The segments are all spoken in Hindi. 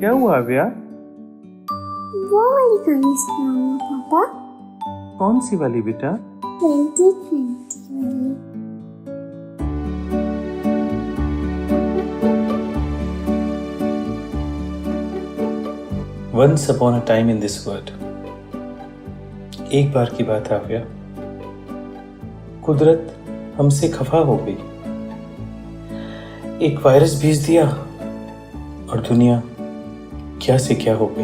क्या हुआ अव्या? वो वाली कहानी सुनाऊंगा पापा। कौन सी वाली बेटा? 2020 वाली। Once upon a time in this world, एक बार की बात है अव्या, कुदरत हमसे खफा हो गई। एक वायरस भेज दिया और दुनिया क्या से क्या हो गई।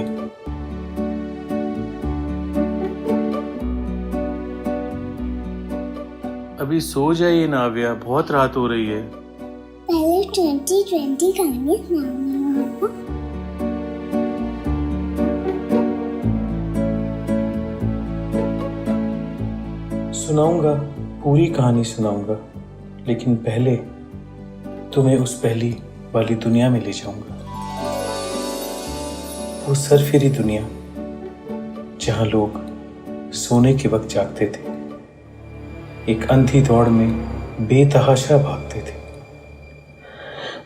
अभी सो जाइए ना अव्या, बहुत रात हो रही है। पहले 2020 कहानी सुनाऊंगा पापा। सुनाऊंगा, पूरी कहानी सुनाऊंगा, लेकिन पहले तुम्हें उस पहली वाली दुनिया में ले जाऊंगा। वो सरफिरी दुनिया जहां लोग सोने के वक्त जागते थे, एक अंधी दौड़ में बेतहाशा भागते थे।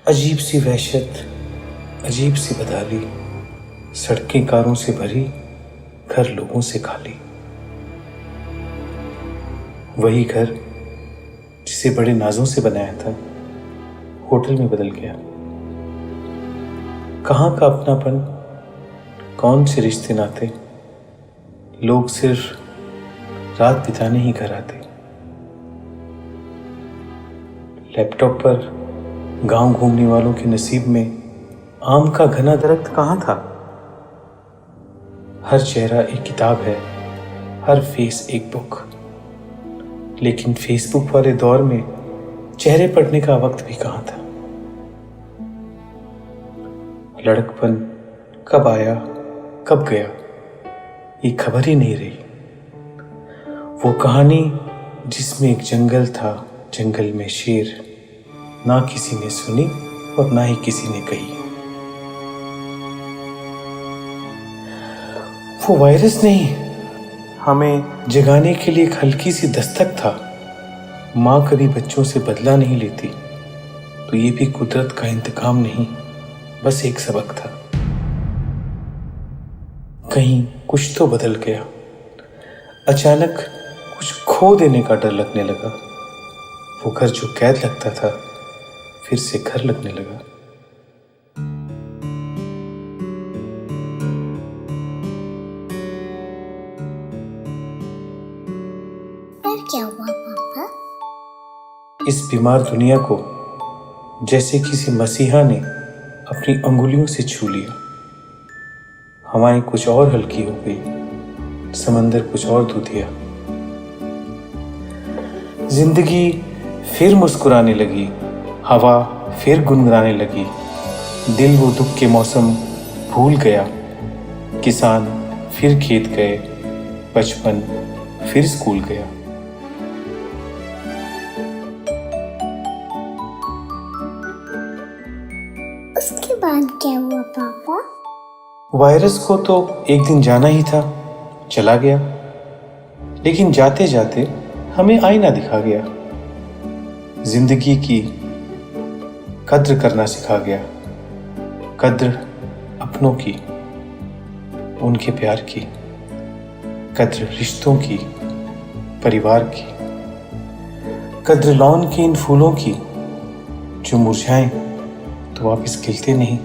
अजीब सी वहशत, अजीब सी बदहाली, सड़कें कारों से भरी, घर लोगों से खाली। वही घर जिसे बड़े नाजों से बनाया था, होटल में बदल गया। कहाँ का अपनापन, कौन से रिश्ते नाते, लोग सिर्फ रात बिताने ही घर आते। लैपटॉप पर गांव घूमने वालों के नसीब में आम का घना दरख्त कहाँ था। हर चेहरा एक किताब है, हर फेस एक बुक, लेकिन फेसबुक वाले दौर में चेहरे पढ़ने का वक्त भी कहाँ था। लड़कपन कब आया कब गया, ये खबर ही नहीं रही। वो कहानी जिसमें एक जंगल था, जंगल में शेर, ना किसी ने सुनी और ना ही किसी ने कही। वो वायरस नहीं, हमें जगाने के लिए एक हल्की सी दस्तक था। माँ कभी बच्चों से बदला नहीं लेती, तो ये भी कुदरत का इंतकाम नहीं, बस एक सबक था। कहीं कुछ तो बदल गया, अचानक कुछ खो देने का डर लगने लगा। वो घर जो कैद लगता था, फिर से घर लगने लगा। और क्या हुआ पापा? इस बीमार दुनिया को जैसे किसी मसीहा ने अपनी अंगुलियों से छू लिया। हवाएं कुछ और हल्की हो गई, समंदर कुछ और दूधिया। जिंदगी फिर मुस्कुराने लगी, हवा फिर गुनगुनाने लगी। दिल वो दुख के मौसम भूल गया। किसान फिर खेत गए, बचपन फिर स्कूल गया। उसके बाद क्या हुआ पापा? वायरस को तो एक दिन जाना ही था, चला गया। लेकिन जाते जाते हमें आईना दिखा गया, जिंदगी की कद्र करना सिखा गया। कद्र अपनों की, उनके प्यार की, कद्र रिश्तों की, परिवार की, कद्र लॉन के इन फूलों की जो मुरझाएं तो वापस खिलते नहीं,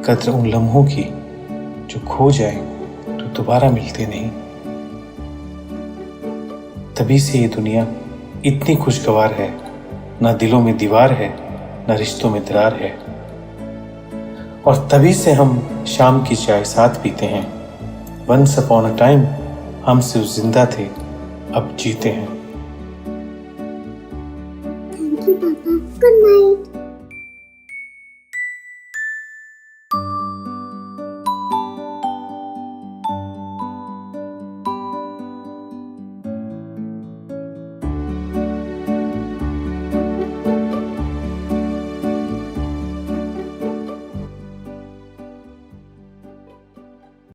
कद्र उन लम्हों की जो खो जाए तो दोबारा मिलते नहीं। तभी से ये दुनिया इतनी खुशगवार है, ना दिलों में दीवार है, ना रिश्तों में दरार है। और तभी से हम शाम की चाय साथ पीते हैं। वंस अपॉन अ टाइम हम सिर्फ जिंदा थे, अब जीते हैं। थैंक यू पापा। Good night.